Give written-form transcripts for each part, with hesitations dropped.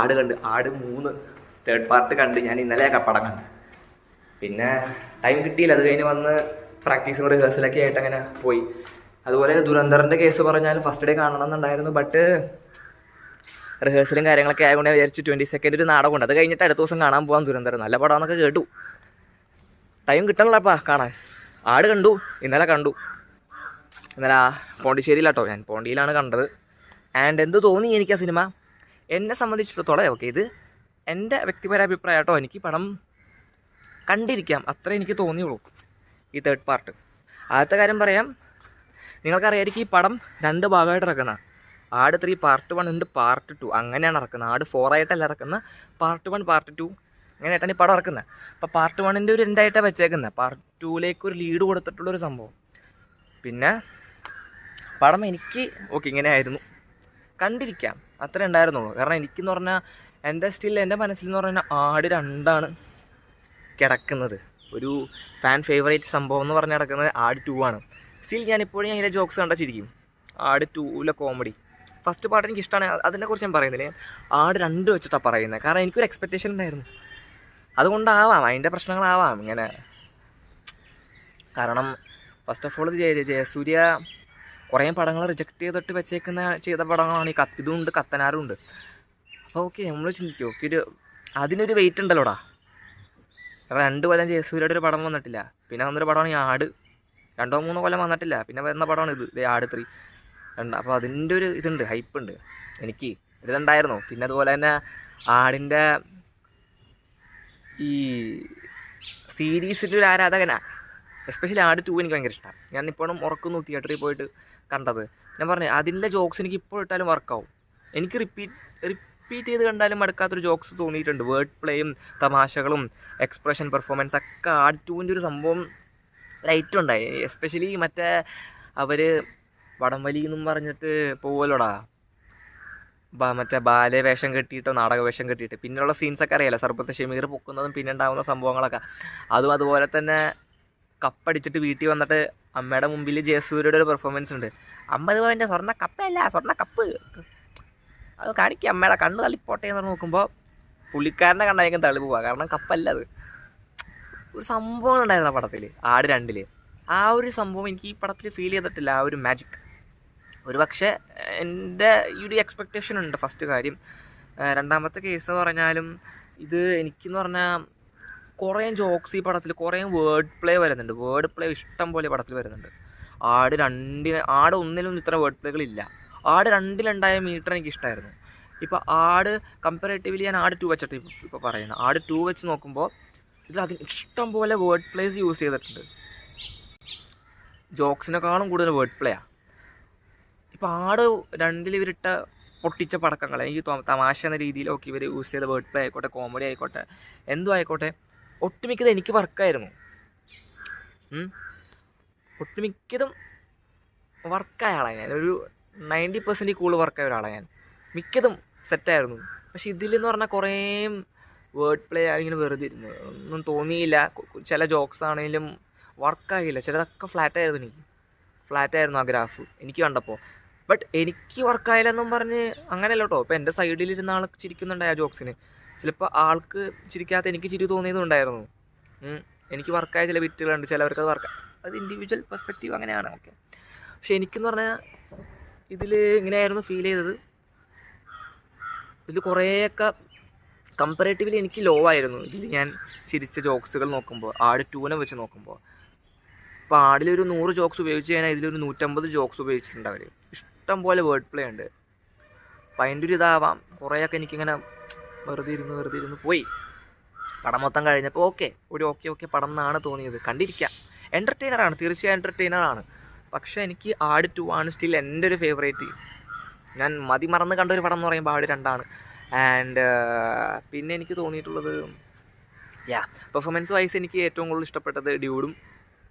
ആട് കണ്ട്, ആട് 3 തേർഡ് പാർട്ട് കണ്ട്. ഞാൻ ഇന്നലെ പടം കണ്ട്. പിന്നെ ടൈം കിട്ടിയില്ല. അത് കഴിഞ്ഞ് വന്ന് പ്രാക്ടീസും റിഹേഴ്സലൊക്കെ ആയിട്ട് അങ്ങനെ പോയി. അതുപോലെ ദുരന്തറിൻ്റെ കേസ് പറഞ്ഞാൽ ഫസ്റ്റ് ഡേ കാണണം എന്നുണ്ടായിരുന്നു. ബട്ട് റിഹേഴ്സലും കാര്യങ്ങളൊക്കെ ആയതുകൊണ്ട് വിചാരിച്ചു 22 ഒരു നാടകമുണ്ട്, അത് കഴിഞ്ഞിട്ട് അടുത്ത ദിവസം കാണാൻ പോകാൻ ദുരന്തരം. നല്ല പടമാണെന്നൊക്കെ കേട്ടു. ടൈം കിട്ടണല്ലപ്പാ കാണാൻ. ആട് കണ്ടു, ഇന്നലെ കണ്ടു. ഇന്നലെ പോണ്ടിശ്ശേരിയിലാട്ടോ, ഞാൻ പോണ്ടിയിലാണ് കണ്ടത്. ആൻഡ് എന്ത് തോന്നി എനിക്ക് ആ സിനിമ? എന്നെ സംബന്ധിച്ചിടത്തോളം ഓക്കെ, ഇത് എൻ്റെ വ്യക്തിപര അഭിപ്രായം കേട്ടോ. എനിക്ക് പടം കണ്ടിരിക്കാം, അത്രേ എനിക്ക് തോന്നിയുള്ളൂ. ഈ തേർഡ് പാർട്ട് ആദ്യത്തെ കാര്യം പറയാം. നിങ്ങൾക്കറിയാമായിരിക്കും ഈ പടം 2 ഭാഗമായിട്ട് ഇറക്കുന്ന. ആട് 3 പാർട്ട് 1 ഉണ്ട്, പാർട്ട് 2 അങ്ങനെയാണ് ഇറക്കുന്നത്. ആട് 4 ആയിട്ടല്ല ഇറക്കുന്നത്, പാർട്ട് 1 പാർട്ട് 2 അങ്ങനെയായിട്ടാണ് ഈ പടം ഇറക്കുന്നത്. അപ്പോൾ പാർട്ട് 1ൻ്റെ ഒരു എൻഡായിട്ടാണ് വെച്ചേക്കുന്നത്. പാർട്ട് 2ലേക്ക് ഒരു ലീഡ് കൊടുത്തിട്ടുള്ളൊരു സംഭവം. പിന്നെ പടം എനിക്ക് ഓക്കെ ഇങ്ങനെ ആയിരുന്നു, കണ്ടിരിക്കാം, അത്രേ ഉണ്ടായിരുന്നുള്ളൂ. കാരണം എനിക്കെന്ന് പറഞ്ഞാൽ എൻ്റെ മനസ്സിൽ എന്ന് പറഞ്ഞാൽ ആട് 2 കിടക്കുന്നത്. ഒരു ഫാൻ ഫേവറേറ്റ് സംഭവം എന്ന് പറഞ്ഞ് കിടക്കുന്നത് ആട് 2 ആണ്. സ്റ്റിൽ ഞാനിപ്പോഴും അതിൻ്റെ ജോക്സ് കണ്ടിരിക്കും. ആട് 2ലെ കോമഡി ഫസ്റ്റ് പാർട്ട് എനിക്ക് ഇഷ്ടമാണ്. അതിനെക്കുറിച്ച് ഞാൻ പറയുന്നില്ല, ആട് 2 വെച്ചിട്ടാണ് പറയുന്നത്. കാരണം എനിക്കൊരു എക്സ്പെക്റ്റേഷൻ ഉണ്ടായിരുന്നു, അതുകൊണ്ടാവാം അതിൻ്റെ പ്രശ്നങ്ങളാവാം ഇങ്ങനെ. കാരണം ഫസ്റ്റ് ഓഫ് ഓൾ ജയസൂര്യ കുറേ പടങ്ങൾ റിജക്റ്റ് ചെയ്തിട്ട് ചെയ്ത പടങ്ങളാണ്. ഇതുണ്ട്, കത്തനാരും ഉണ്ട്. അപ്പോൾ ഓക്കെ, നമ്മൾ ചിന്തിക്കും ഓക്കെ, അതിനൊരു വെയിറ്റ് ഉണ്ടല്ലോടാ. കാരണം 2 കൊല്ലം ജയസൂര്യയുടെ ഒരു പടം വന്നിട്ടില്ല. പിന്നെ വന്നൊരു പടമാണ് ഈ ആട്. 2-3 കൊല്ലം വന്നിട്ടില്ല. പിന്നെ വരുന്ന പടമാണ് ഇത് ആട് 3. അപ്പോൾ അതിൻ്റെ ഒരു ഇതുണ്ട്, ഹൈപ്പ് ഉണ്ട്. എനിക്ക് ഇതുണ്ടായിരുന്നു. പിന്നെ അതുപോലെ തന്നെ ആടിൻ്റെ ഈ സീരീസിൻ്റെ ഒരു ആരാധകനാണ്. എസ്പെഷ്യലി ആട് 2 എനിക്ക് ഭയങ്കര ഇഷ്ടമാണ്. ഞാൻ ഇപ്പോഴും ഉറക്കുന്നു തിയേറ്ററിൽ പോയിട്ട് കണ്ടത്. ഞാൻ പറഞ്ഞു അതിൻ്റെ ജോക്സ് എനിക്ക് ഇപ്പോൾ ഇട്ടാലും വർക്കാവും. എനിക്ക് റിപ്പീറ്റ് ചെയ്ത് കണ്ടാലും മടുക്കാത്തൊരു ജോക്സ് തോന്നിയിട്ടുണ്ട്. വേർഡ് പ്ലേയും തമാശകളും എക്സ്പ്രഷൻ പെർഫോമൻസ് ഒക്കെ ആട് 2ൻ്റെ ഒരു സംഭവം ഒരു ഐറ്റം ഉണ്ടായി. എസ്പെഷ്യലി മറ്റേ അവർ വടംവലി എന്നും പറഞ്ഞിട്ട് പോവല്ലോടാ, മറ്റേ ബാലെ വേഷം കെട്ടിയിട്ടോ നാടക വേഷം കെട്ടിയിട്ട് പിന്നെയുള്ള സീൻസൊക്കെ അറിയാലോ, സർബത്ത് ഷമീർ പൊക്കുന്നതും പിന്നെ ഉണ്ടാകുന്ന സംഭവങ്ങളൊക്കെ. അതുപോലെ തന്നെ കപ്പടിച്ചിട്ട് വീട്ടിൽ വന്നിട്ട് അമ്മയുടെ മുമ്പിൽ ജയസൂര്യയുടെ ഒരു പെർഫോമൻസ് ഉണ്ട്. 50 പവൻ്റെ സ്വർണ്ണ കപ്പല്ല, സ്വർണ്ണ കപ്പ് അത് കാണിക്കുക, അമ്മയുടെ കണ്ണ് തള്ളിപ്പോട്ടെ എന്ന് നോക്കുമ്പോൾ പുള്ളിക്കാരനെ കണ്ടായിരിക്കും തള്ളി പോവുക. കാരണം കപ്പല്ല അത്. ഒരു സംഭവം ഉണ്ടായിരുന്നു ആ പടത്തിൽ, ആട് 2 ആ ഒരു സംഭവം എനിക്ക് ഈ പടത്തിൽ ഫീൽ ചെയ്തിട്ടില്ല. ആ ഒരു മാജിക് ഒരു പക്ഷേ എൻ്റെ ഈ ഒരു എക്സ്പെക്റ്റേഷൻ ഉണ്ട്. ഫസ്റ്റ് കാര്യം. രണ്ടാമത്തെ കേസ് എന്ന് പറഞ്ഞാലും ഇത് എനിക്കെന്ന് പറഞ്ഞാൽ കുറേ ജോക്സ് ഈ പടത്തിൽ, കുറേ വേർഡ് പ്ലേ വരുന്നുണ്ട്. വേർഡ് പ്ലേ ഇഷ്ടം പോലെ പടത്തിൽ വരുന്നുണ്ട്. ആട് 1 ഇത്ര വേർഡ് പ്ലേകളില്ല. ആട് 2 മീറ്റർ എനിക്ക് ഇഷ്ടമായിരുന്നു. ഇപ്പോൾ ആട് കമ്പാരേറ്റീവ്ലി ഞാൻ ആട് 2 വെച്ചിട്ട് ഇപ്പോൾ പറയുന്നത്. ആട് 2 വെച്ച് നോക്കുമ്പോൾ ഇതിൽ അതിന് ഇഷ്ടം പോലെ വേർഡ് പ്ലേസ് യൂസ് ചെയ്തിട്ടുണ്ട്. ജോക്സിനെക്കാളും കൂടുതൽ വേർഡ് പ്ലേയാണ്. ഇപ്പോൾ ആട് 2 ഇവരിട്ട പൊട്ടിച്ച പടക്കങ്ങൾ എനിക്ക് തമാശ എന്ന രീതിയിലൊക്കെ ഇവർ യൂസ് ചെയ്ത വേർഡ് പ്ലേ ആയിക്കോട്ടെ, കോമഡി ആയിക്കോട്ടെ, എന്തും ആയിക്കോട്ടെ, ഒട്ടുമിക്കത് എനിക്ക് വർക്കായിരുന്നു. ഒട്ടുമിക്കതും വർക്കായ ആളാണ് ഞാൻ. ഒരു 90% കൂടുതൽ വർക്കായ ഒരാളാണ് ഞാൻ. മിക്കതും സെറ്റായിരുന്നു. പക്ഷെ ഇതിലെന്ന് പറഞ്ഞാൽ കുറേ വേർഡ് പ്ലേ ഇങ്ങനെ വെറുതെ ഇരുന്നു, ഒന്നും തോന്നിയില്ല. ചില ജോക്സ് ആണെങ്കിലും വർക്കായില്ല. ചിലതൊക്കെ ഫ്ലാറ്റായിരുന്നു. ഫ്ലാറ്റായിരുന്നു ആ ഗ്രാഫ് എനിക്ക് കണ്ടപ്പോൾ. ബട്ട് എനിക്ക് വർക്കായില്ലെന്നും പറഞ്ഞ് അങ്ങനെയല്ല കേട്ടോ. ഇപ്പോൾ എൻ്റെ സൈഡിലിരുന്ന ആൾ ചിരിക്കുന്നുണ്ടായി ആ ജോക്സിന്. ചിലപ്പോൾ ആൾക്ക് ചിരിക്കാത്ത എനിക്ക് ചിരി തോന്നിയതും ഉണ്ടായിരുന്നു. എനിക്ക് വർക്കായ ചില ബിറ്റുകളുണ്ട്, ചിലവർക്ക് അത് വർക്കായി. അത് ഇൻഡിവിജ്വൽ പെർസ്പെക്റ്റീവ് അങ്ങനെയാണ്. ഓക്കെ. പക്ഷെ എനിക്കെന്ന് പറഞ്ഞാൽ ഇതിൽ ഇങ്ങനെയായിരുന്നു ഫീൽ ചെയ്തത്. ഇതിൽ കുറേയൊക്കെ കമ്പാരേറ്റീവ്ലി എനിക്ക് ലോ ആയിരുന്നു. ഇതിൽ ഞാൻ ചിരിച്ച ജോക്സുകൾ നോക്കുമ്പോൾ ആട് 2 വെച്ച് നോക്കുമ്പോൾ. ഇപ്പോൾ ആടിലൊരു 100 ജോക്സ് ഉപയോഗിച്ച് കഴിഞ്ഞാൽ ഇതിലൊരു 150 ജോക്സ് ഉപയോഗിച്ചിട്ടുണ്ട് അവർ. ഇഷ്ടം പോലെ വേർഡ് പ്ലേ ഉണ്ട്. അപ്പം അതിൻ്റെ ഒരു ഇതാവാം കുറേയൊക്കെ എനിക്കിങ്ങനെ വെറുതെ ഇരുന്ന് പോയി. പടം മൊത്തം കഴിഞ്ഞപ്പോൾ ഓക്കെ പടം എന്നാണ് തോന്നിയത്. കണ്ടിരിക്കാം, എൻ്റർടൈനറാണ്, തീർച്ചയായും എൻ്റർടൈനറാണ്. പക്ഷേ എനിക്ക് ആട് 2 ആണ് സ്റ്റിൽ എൻ്റെ ഒരു ഫേവറേറ്റ്. ഞാൻ മറന്ന് കണ്ട ഒരു പടം എന്ന് പറയുമ്പോൾ ആട് 2 ആൻഡ് പിന്നെ എനിക്ക് തോന്നിയിട്ടുള്ളത് പെർഫോമൻസ് വൈസ് എനിക്ക് ഏറ്റവും കൂടുതൽ ഇഷ്ടപ്പെട്ടത് ഡ്യൂഡും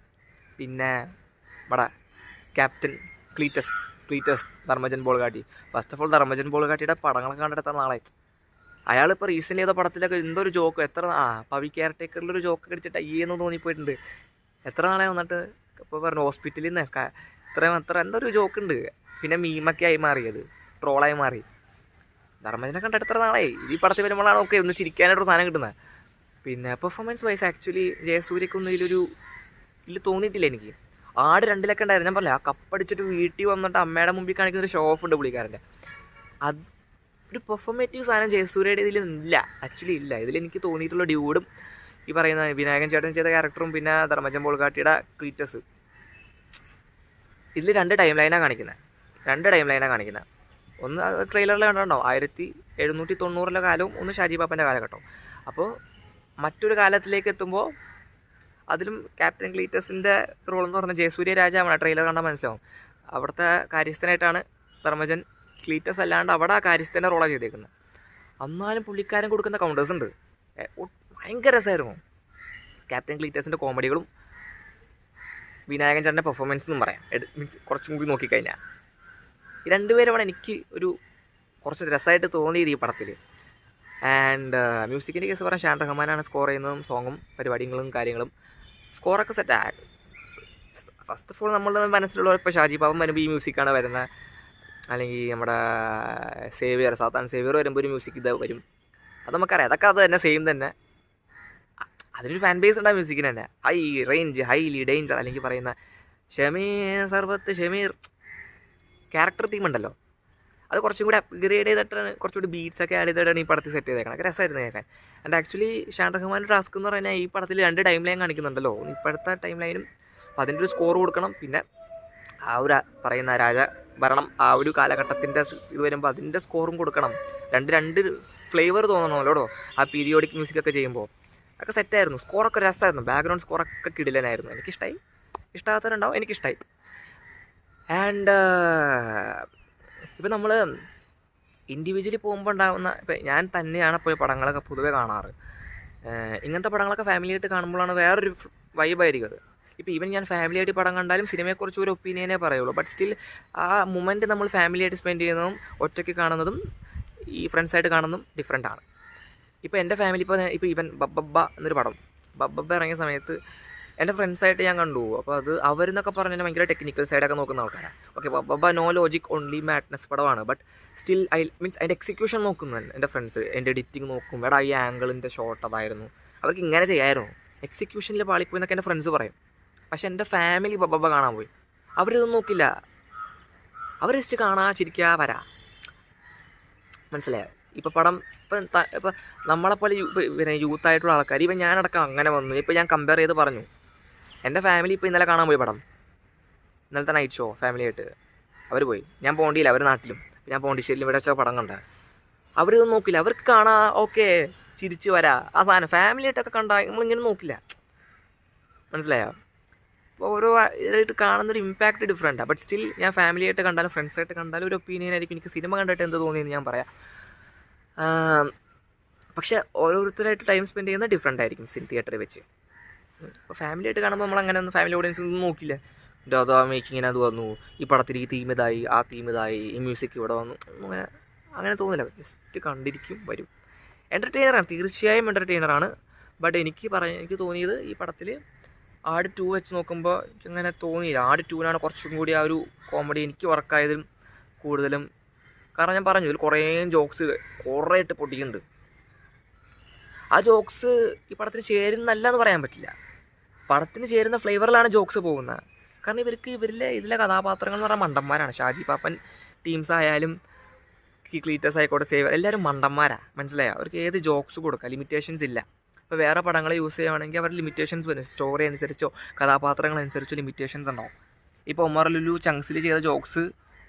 പിന്നെ ഇവിടെ captain Cleetus Dharmajan Bolgatty. First of all Dharmajan ബോൾഗാട്ടിയുടെ പടങ്ങളൊക്കെ കണ്ടെടുത്ത നാളെ അയാളിപ്പോൾ റീസെൻ്റ് ചെയ്ത പടത്തിലൊക്കെ എന്തോ ഒരു ജോക്ക്, പവി കെയർ ടേക്കറിലൊരു ജോക്ക് അടിച്ചിട്ട് അയ്യെന്ന് തോന്നിപ്പോയിട്ടുണ്ട്. എത്ര നാളെ വന്നിട്ട് ഇപ്പോൾ പറഞ്ഞു ഹോസ്പിറ്റലിൽ നിന്ന് എന്തോ ഒരു ജോക്ക് ഉണ്ട്. പിന്നെ മീമൊക്കെ ആയി മാറിയത്, ട്രോളായി മാറി. ധർമ്മജനെ കണ്ട എത്ര നാളെ ഈ പടത്തിൽ വരുമ്പോഴാണ് ഓക്കെ ഒന്ന് ചിരിക്കാനായിട്ടൊരു സാധനം കിട്ടുന്നത്. പിന്നെ പെർഫോമൻസ് വൈസ് ആക്ച്വലി ജയസൂര്യക്കൊന്നും ഇതിൽ തോന്നിയിട്ടില്ല എനിക്ക്. ആട് 2 ഉണ്ടായിരുന്നു. ഞാൻ പറഞ്ഞില്ല, ആ കപ്പടിച്ചിട്ട് വീട്ടിൽ വന്നിട്ട് അമ്മയുടെ മുമ്പിൽ കാണിക്കുന്ന ഒരു ഷോ ഓഫ് ഉണ്ട് പുള്ളിക്കാരൻ്റെ. അത് ഒരു പെർഫോമേറ്റീവ് സാധനം ജയസൂര്യയുടെ ഇതിൽ ഇല്ല, ആക്ച്വലി ഇല്ല. ഇതിലെനിക്ക് തോന്നിയിട്ടുള്ള ഡ്യൂഡും ഈ പറയുന്ന വിനായകൻ ചേട്ടൻ ചെയ്ത ക്യാരക്ടറും പിന്നെ ധർമ്മജൻ പോൾക്കാട്ടിയുടെ ക്ലീറ്റസ്, ഇതിൽ 2 ടൈം ലൈനാണ് കാണിക്കുന്നത്. ഒന്ന് ട്രെയിലറിൽ കണ്ടോ 1790 കാലവും ഒന്ന് ഷാജി പാപ്പൻ്റെ കാലഘട്ടവും. അപ്പോൾ മറ്റൊരു കാലത്തിലേക്ക് എത്തുമ്പോൾ അതിലും ക്യാപ്റ്റൻ ക്ലീറ്റസിൻ്റെ റോൾ എന്ന് പറഞ്ഞാൽ ജയസൂര്യ രാജാവാണ്. ട്രെയിലർ കണ്ടാൽ മനസ്സിലാവും. അവിടുത്തെ കാര്യസ്ഥനായിട്ടാണ് ധർമ്മജൻ. ക്ലീറ്റസ് അല്ലാണ്ട് അവിടെ ആ കാര്യസ്ഥൻ്റെ റോളാണ് ചെയ്തേക്കുന്നത്. എന്നാലും പുള്ളിക്കാരൻ കൊടുക്കുന്ന കൗണ്ടേഴ്സ് ഉണ്ട്, ഭയങ്കര രസമായിരുന്നു. ക്യാപ്റ്റൻ ക്ലീറ്റസിൻ്റെ കോമഡികളും വിനായകൻ ചേട്ടൻ്റെ പെർഫോമൻസ് എന്നും പറയാം. മീൻസ് കുറച്ചും കൂടി നോക്കിക്കഴിഞ്ഞാൽ ഈ 2 പേരുമാണ് എനിക്ക് കുറച്ച് രസമായിട്ട് തോന്നിയത് ഈ പടത്തിൽ. ആൻഡ് മ്യൂസിക്കിൻ്റെ കേസ് പറയാൻ ഷാൻ റഹ്മാനാണ് സ്കോർ ചെയ്യുന്നതും സോങ്ങും പരിപാടികളും കാര്യങ്ങളും. സ്കോറൊക്കെ സെറ്റാണ്. ഫസ്റ്റ് ഓഫ് ഓൾ നമ്മളുടെ മനസ്സിലുള്ള ഇപ്പോൾ ഷാജി പാപ്പൻ വരുമ്പോൾ ഈ മ്യൂസിക്കാണ് വരുന്നത്, അല്ലെങ്കിൽ നമ്മുടെ സാത്താൻ സേവിയർ വരുമ്പോൾ ഒരു മ്യൂസിക് ഇത് വരും. അത് നമുക്കറിയാം, അതൊക്കെ അത് തന്നെ സെയിം തന്നെ. അതിനൊരു ഫാൻ ബേസ് ഉണ്ട് ആ മ്യൂസിക്കിന് തന്നെ. ഹൈ റേഞ്ച്, ഹൈലി ഡേഞ്ചർ, അല്ലെങ്കിൽ പറയുന്ന ഷമീർ സർബത്ത്, ഷമീർ ക്യാരക്ടർ തീം ഉണ്ടല്ലോ, അത് കുറച്ചും കൂടി അപ്ഗ്രേഡ് ചെയ്തിട്ടാണ്, കുറച്ചുകൂടി ബീറ്റ്സൊക്കെ ആഡ് ചെയ്തിട്ടാണ് ഈ പടത്തിൽ സെറ്റ് ചെയ്തേക്കണം. രസമായിരുന്നു കേൾക്കാൻ. ആൻഡ് ആക്ച്വലി ഷാൻ റഹ്മാൻ്റെ ടാസ്ക് എന്ന് പറഞ്ഞാൽ ഈ പടത്തിൽ 2 ടൈം ലൈൻ കാണിക്കുന്നുണ്ടല്ലോ. ഇപ്പോഴത്തെ ടൈം ലൈനും അപ്പോൾ അതിൻ്റെ ഒരു സ്കോർ കൊടുക്കണം. പിന്നെ ആ ഒരു പറയുന്ന രാജഭരണം ആ ഒരു കാലഘട്ടത്തിൻ്റെ ഇത് വരുമ്പോൾ അതിൻ്റെ സ്കോറും കൊടുക്കണം. രണ്ട് ഫ്ലേവർ തോന്നണമല്ലോ ആ പീരിയോഡിക് മ്യൂസിക്കൊക്കെ ചെയ്യുമ്പോൾ. ഒക്കെ സെറ്റായിരുന്നു. സ്കോറൊക്കെ രസമായിരുന്നു. ബാക്ക്ഗ്രൗണ്ട് സ്കോറൊക്കെ കിടിലനായിരുന്നു. എനിക്കിഷ്ടമായി. ഇഷ്ടമാകാത്തവരുണ്ടാവും, എനിക്കിഷ്ടമായി. ആൻഡ് ഇപ്പം നമ്മൾ ഇൻഡിവിജ്വലി പോകുമ്പോൾ ഉണ്ടാകുന്ന, ഇപ്പം ഞാൻ തന്നെയാണ് പോയി പടങ്ങളൊക്കെ പൊതുവെ കാണാറ്. ഇങ്ങനത്തെ പടങ്ങളൊക്കെ ഫാമിലിയായിട്ട് കാണുമ്പോഴാണ് വേറൊരു വൈബായിരിക്കും അത്. ഇപ്പോൾ ഈവൻ ഞാൻ ഫാമിലിയായിട്ട് പടം കണ്ടാലും സിനിമയെക്കുറിച്ച് ഒരു ഒപ്പീനിയനേ പറയുള്ളൂ. ബട്ട് സ്റ്റിൽ ആ മൊമെൻറ്റ് നമ്മൾ ഫാമിലിയായിട്ട് സ്പെൻഡ് ചെയ്യുന്നതും ഒറ്റയ്ക്ക് കാണുന്നതും ഈ ഫ്രണ്ട്സായിട്ട് കാണുന്നതും ഡിഫറെൻ്റ് ആണ്. ഇപ്പോൾ എൻ്റെ ഫാമിലി ഇപ്പോൾ ഈവൻ ബബ്ബ എന്നൊരു പടം ഇറങ്ങിയ സമയത്ത് എൻ്റെ ഫ്രണ്ട്സായിട്ട് ഞാൻ കണ്ടു. അപ്പോൾ അത് അവരെന്നൊക്കെ പറഞ്ഞാൽ ഭയങ്കര ടെക്നിക്കൽ സൈഡൊക്കെ നോക്കുന്ന ആൾക്കാരാണ്. ഓക്കെ, ബബ്ബ നോ ലോജിക് ഓൺലി മാഡ്നസ് പടമാണ്. ബട്ട് സ്റ്റിൽ അതിൻ്റെ എക്സിക്യൂഷൻ നോക്കുന്നുണ്ട് എൻ്റെ ഫ്രണ്ട്സ്. എൻ്റെ എഡിറ്റിംഗ് നോക്കും, എടാ ഈ ആംഗിളിൻ്റെ ഷോട്ട് അതായിരുന്നു, അവർക്ക് ഇങ്ങനെ ചെയ്യായിരുന്നു, എക്സിക്യൂഷനിൽ പാളിപ്പോയി എന്നൊക്കെ എൻ്റെ ഫ്രണ്ട്സ് പറയും. പക്ഷെ എൻ്റെ ഫാമിലി ബബ്ബ കാണാൻ പോയി, അവരിതൊന്നും നോക്കില്ല. അവർ ജസ്റ്റ് കാണാ, ചിരിക്കുക, വരാ. മനസ്സിലായോ? ഇപ്പോൾ പടം ഇപ്പം നമ്മളെപ്പോലെ പിന്നെ യൂത്തായിട്ടുള്ള ആൾക്കാർ, ഇപ്പം ഞാനടക്കം അങ്ങനെ വന്നു. ഇപ്പോൾ ഞാൻ കമ്പയർ ചെയ്ത് പറഞ്ഞു, എൻ്റെ ഫാമിലി ഇപ്പോൾ ഇന്നലെ കാണാൻ പോയി പടം, ഇന്നലത്തെ നൈറ്റ് ഷോ ഫാമിലിയായിട്ട് അവർ പോയി. ഞാൻ പോണ്ടിയില്ല, അവർ നാട്ടിലും. ഞാൻ പോണ്ടിശ്ശേരിയിലും ഇവിടെ വെച്ച പടം കണ്ട. അവരിതൊന്നും നോക്കില്ല, അവർക്ക് കാണാ, ഓക്കെ, ചിരിച്ച് വരാ. ആ സാധനം ഫാമിലിയായിട്ടൊക്കെ കണ്ടാൽ നമ്മളിങ്ങനെ നോക്കില്ല. മനസ്സിലായോ? അപ്പോൾ ഓരോ ഇതായിട്ട് കാണുന്നൊരു ഇമ്പാക്റ്റ് ഡിഫറെൻറ്റാണ്. ബട്ട് സ്റ്റിൽ ഞാൻ ഫാമിലിയായിട്ട് കണ്ടാലും ഫ്രണ്ട്സായിട്ട് കണ്ടാലും ഒരു ഒപ്പീനിയൻ ആയിരിക്കും. എനിക്ക് സിനിമ കണ്ടിട്ട് എന്ത് തോന്നിയെന്ന് ഞാൻ പറയാം. പക്ഷേ ഓരോരുത്തരായിട്ട് ടൈം സ്പെൻഡ് ചെയ്യുന്നത് ഡിഫറെൻ്റ് ആയിരിക്കും തിയേറ്ററിൽ വെച്ച്. അപ്പോൾ ഫാമിലിയായിട്ട് കാണുമ്പോൾ നമ്മളങ്ങനെ ഒന്നും ഫാമിലി ഓഡിയൻസ് ഒന്നും നോക്കില്ല. അതാ മേക്കിങ്ങിന് അത് വന്നു, ഈ പടത്തിൽ ഈ തീം ഇതായി, ആ തീം ഇതായി, ഈ മ്യൂസിക് ഇവിടെ വന്നു, അങ്ങനെ തോന്നില്ല. ജസ്റ്റ് കണ്ടിരിക്കും, വരും. എൻ്റർടൈനറാണ്, തീർച്ചയായും എൻ്റർടൈനറാണ്. ബട്ട് എനിക്ക് തോന്നിയത് ഈ പടത്തിൽ ആട് 2 വെച്ച് നോക്കുമ്പോൾ എനിക്കങ്ങനെ തോന്നിയില്ല. ആട് 2-നാണ് കുറച്ചും കൂടി ആ ഒരു കോമഡി എനിക്ക് വർക്കായതും കൂടുതലും. കാരണം ഞാൻ പറഞ്ഞു, ഇതിൽ കുറേ ജോക്സ് കുറേ ഇട്ട് പൊട്ടിക്കുന്നുണ്ട്. ആ ജോക്സ് ഈ പടത്തിന് ചേരുന്നല്ല എന്ന് പറയാൻ പറ്റില്ല. പടത്തിന് ചേരുന്ന ഫ്ലേവറിലാണ് ജോക്സ് പോകുന്നത്. കാരണം ഇതിലെ കഥാപാത്രങ്ങൾ എന്ന് പറഞ്ഞാൽ മണ്ടന്മാരാണ്. ഷാജി പാപ്പൻ ടീംസ് ആയാലും ക്ലീറ്റസ് ആയിക്കോട്ടെ, സേവർ, എല്ലാവരും മണ്ടന്മാരാണ്. മനസ്സിലായോ? അവർക്ക് ഏത് ജോക്സ് കൊടുക്കാം, ലിമിറ്റേഷൻസ് ഇല്ല. ഇപ്പോൾ വേറെ പടങ്ങൾ യൂസ് ചെയ്യുകയാണെങ്കിൽ അവരുടെ ലിമിറ്റേഷൻസ് വരും. സ്റ്റോറി അനുസരിച്ചോ കഥാപാത്രങ്ങളനുസരിച്ചോ ലിമിറ്റേഷൻസ് ഉണ്ടാവും. ഇപ്പോൾ ഒമർ ലുലു ചങ്സിൽ ചെയ്ത ജോക്സ്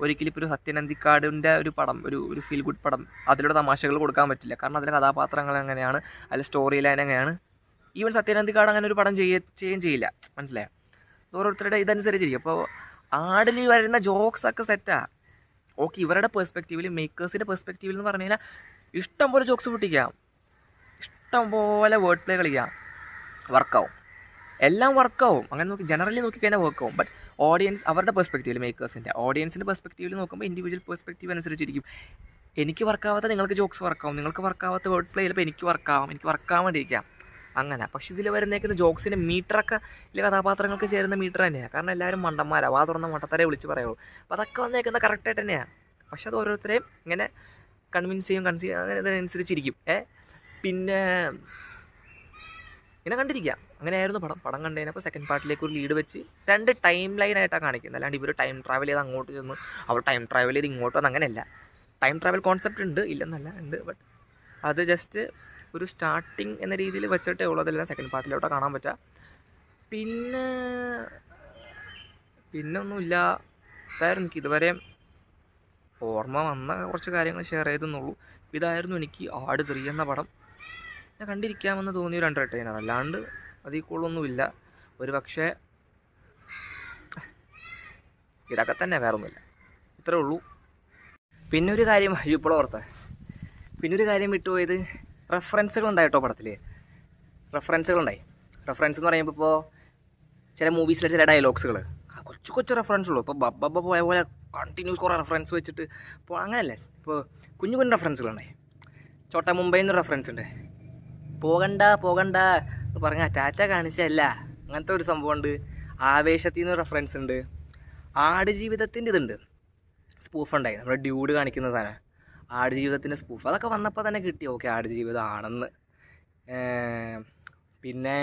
ഒരിക്കലും ഇപ്പോൾ ഒരു സത്യനന്ദിക്കാടിൻ്റെ ഒരു പടം, ഒരു ഫീൽ ഗുഡ് പടം, അതിലൂടെ തമാശകൾ കൊടുക്കാൻ പറ്റില്ല. കാരണം അതിലെ കഥാപാത്രങ്ങൾ എങ്ങനെയാണ്, അതിലെ സ്റ്റോറി ലൈൻ എങ്ങനെയാണ്. ഈവൻ സത്യനന്ദിക്കാട് അങ്ങനെ ഒരു പടം ചെയ്യുകയും ചെയ്യില്ല. മനസ്സിലായോ? ഓരോരുത്തരുടെ ഇതനുസരിച്ചിരിക്കും. അപ്പോൾ ആടിൽ വരുന്ന ജോക്സൊക്കെ സെറ്റാണ്. ഓക്കെ, ഇവരുടെ പെർസ്പെക്റ്റീവിൽ, മേക്കേഴ്സിൻ്റെ പെർസ്പെക്റ്റീവിൽ എന്ന് പറഞ്ഞു കഴിഞ്ഞാൽ ഇഷ്ടം പോലെ ജോക്സ് പൊട്ടിക്കാം, ഇഷ്ടം പോലെ വേർഡ് പ്ലേ കളിക്കാം, വർക്കാവും, എല്ലാം വർക്കാവും. അങ്ങനെ ജനറലി നോക്കിക്കഴിഞ്ഞാൽ വർക്കാവും. ബട്ട് ഓഡിയൻസ് അവരുടെ പെർസ്പെക്റ്റീവിൽ, മേക്കേഴ്സിൻ്റെ ഓഡിയൻസിൻ്റെ പെർസ്പെക്റ്റീവിൽ നോക്കുമ്പോൾ ഇൻഡിവിജ്വൽ പെർസ്പെക്റ്റീവ് അനുസരിച്ചിരിക്കും. എനിക്ക് വർക്കാവാത്ത നിങ്ങൾക്ക് ജോക്സ് വർക്കാവും, നിങ്ങൾക്ക് വർക്കാവാത്ത വേർഡ് പ്ലേ ചിലപ്പോൾ എനിക്ക് വർക്കാവാൻ വേണ്ടിയിരിക്കാം. അങ്ങനെ. പക്ഷേ ഇതിൽ വരുന്നേക്കുന്ന ജോക്സിൻ്റെ മീറ്ററൊക്കെ ഇതിലെ കഥാപാത്രങ്ങൾക്ക് ചേരുന്ന മീറ്റർ തന്നെയാണ്. കാരണം എല്ലാവരും മണ്ടന്മാരാണ്, വാ തുറന്ന മട്ടത്തരെ വിളിച്ച് പറയുള്ളൂ. അപ്പോൾ അതൊക്കെ വന്നേക്കുന്നത് കറക്റ്റായിട്ട് തന്നെയാണ്. പക്ഷെ അത് ഓരോരുത്തരെയും ഇങ്ങനെ കൺവിൻസ് ചെയ്യും അങ്ങനെ അതിനനുസരിച്ചിരിക്കും. പിന്നെ ഇങ്ങനെ കണ്ടിരിക്കുക. അങ്ങനെയായിരുന്നു പടം കണ്ടു കഴിഞ്ഞപ്പോൾ സെക്കൻഡ് പാർട്ടിലേക്ക് ഒരു ലീഡ് വെച്ച് 2 ടൈം ലൈനായിട്ടാണ് കാണിക്കുന്നത്. അല്ലാണ്ട് ഇവർ ടൈം ട്രാവൽ ചെയ്ത് അങ്ങോട്ട് ചെന്ന് അവർ ടൈം ട്രാവൽ ചെയ്ത് ഇങ്ങോട്ട് വന്ന് അങ്ങനെയല്ല. ടൈം ട്രാവൽ കോൺസെപ്റ്റ് ഉണ്ട്, ഇല്ലെന്നല്ല, ഉണ്ട്. ബട്ട് അത് ജസ്റ്റ് ഒരു സ്റ്റാർട്ടിങ് എന്ന രീതിയിൽ വെച്ചിട്ടേ ഉള്ളൂ. അതെല്ലാം സെക്കൻഡ് പാർട്ടിലോട്ട് കാണാൻ പറ്റുക. പിന്നെ ഒന്നുമില്ല. ഇതായിരുന്നു എനിക്ക് ഇതുവരെ ഓർമ്മ വന്ന കുറച്ച് കാര്യങ്ങൾ ഷെയർ ചെയ്തെന്നുള്ളൂ. ഇതായിരുന്നു എനിക്ക് ആട് 3 എന്ന പടം. ഞാൻ കണ്ടിരിക്കാമെന്ന് തോന്നിയ ഒരു എൻ്റർടൈനർ, അല്ലാണ്ട് അതിൽ കൂടുതലൊന്നുമില്ല. ഒരു പക്ഷേ ഇതൊക്കെ തന്നെ, വേറെ ഒന്നുമില്ല, ഇത്രേ ഉള്ളൂ. പിന്നെ ഒരു കാര്യം ഇപ്പോൾ ഓർത്ത, പിന്നൊരു കാര്യം വിട്ടുപോയത്, റെഫറൻസുകളുണ്ടായിട്ടോ പടത്തിൽ. റെഫറൻസുകളുണ്ടായി. റെഫറൻസ് എന്ന് പറയുമ്പോൾ ഇപ്പോൾ ചില മൂവീസിലെ ചില ഡയലോഗ്സുകൾ കൊച്ചു റെഫറൻസ് ഉള്ളൂ. ഇപ്പോൾ ബബ്ബ പോയ പോലെ കണ്ടിന്യൂസ് കുറേ റെഫറൻസ് വെച്ചിട്ട് ഇപ്പോൾ അങ്ങനെയല്ലേ. ഇപ്പോൾ കുഞ്ഞു റെഫറൻസുകളുണ്ടായി. ചോട്ടാ മുംബൈ എന്നൊരു റെഫറൻസ് ഉണ്ട്. പോകണ്ട പറഞ്ഞാൽ ടാറ്റ കാണിച്ചല്ല, അങ്ങനത്തെ ഒരു സംഭവമുണ്ട്. ആവേശത്തിൽ നിന്ന് റെഫറൻസ് ഉണ്ട്. ആടുജീവിതത്തിൻ്റെ ഇതുണ്ട്, സ്പൂഫ് ഉണ്ടായി, നമ്മുടെ ഡ്യൂഡ് കാണിക്കുന്ന സാധനം, ആടുജീവിതത്തിൻ്റെ സ്പൂഫ്. അതൊക്കെ വന്നപ്പോൾ തന്നെ കിട്ടി, ഓക്കെ ആടുജീവിതം ആണെന്ന്. പിന്നെ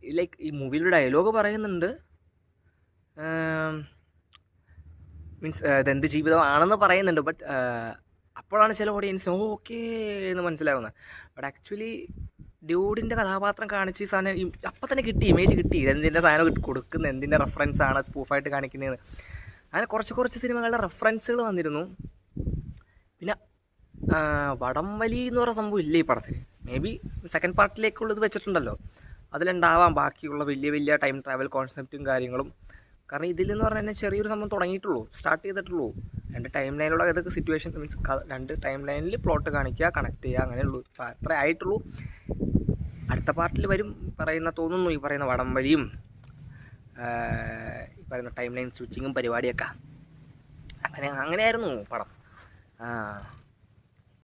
ലൈക്ക് ഈ മൂവിയിൽ ഡയലോഗ് പറയുന്നുണ്ട്, മീൻസ് ഇതെന്ത് ജീവിതമാണെന്ന് പറയുന്നുണ്ട്. ബട്ട് അപ്പോഴാണ് ചില ഓഡിയൻസ് ഓക്കേ എന്ന് മനസ്സിലാവുന്നത്. ബട്ട് ആക്ച്വലി ഡ്യൂഡിൻ്റെ കഥാപാത്രം കാണിച്ച് ഈ സാധനം അപ്പം തന്നെ കിട്ടി, ഇമേജ് കിട്ടി, എന്തിൻ്റെ സാധനം കൊടുക്കുന്നത്, എന്തിൻ്റെ റെഫറൻസാണ് സ്പൂഫായിട്ട് കാണിക്കുന്നതെന്ന്. അങ്ങനെ കുറച്ച് സിനിമകളുടെ റെഫറൻസുകൾ വന്നിരുന്നു. പിന്നെ വടംവലി എന്ന് പറയുന്ന സംഭവം ഇല്ല ഈ പടത്തിൽ. മേ ബി സെക്കൻഡ് പാർട്ടിലേക്കുള്ളത് വെച്ചിട്ടുണ്ടല്ലോ, അതിലുണ്ടാവാം ബാക്കിയുള്ള വലിയ ടൈം ട്രാവൽ കോൺസെപ്റ്റും കാര്യങ്ങളും. കാരണം ഇതിലെന്ന് പറഞ്ഞാൽ ചെറിയൊരു സംഭവം തുടങ്ങിയിട്ടുള്ളൂ, സ്റ്റാർട്ട് ചെയ്തിട്ടുള്ളൂ. 2 ടൈം ലൈനിലുള്ള ഏതൊക്കെ സിറ്റുവേഷൻ, മീൻസ് 2 ടൈം ലൈനിൽ പ്ലോട്ട് കാണിക്കുക, കണക്ട് ചെയ്യുക, അങ്ങനെയുള്ളൂ. അത്രേ ആയിട്ടുള്ളൂ. അടുത്ത പാർട്ടിൽ വരും തോന്നുന്നു ഈ പറയുന്ന വടംവലിയും ഈ പറയുന്ന ടൈം ലൈൻ സ്വിച്ചിങ്ങും പരിപാടിയൊക്കെ. അങ്ങനെയായിരുന്നു പടം.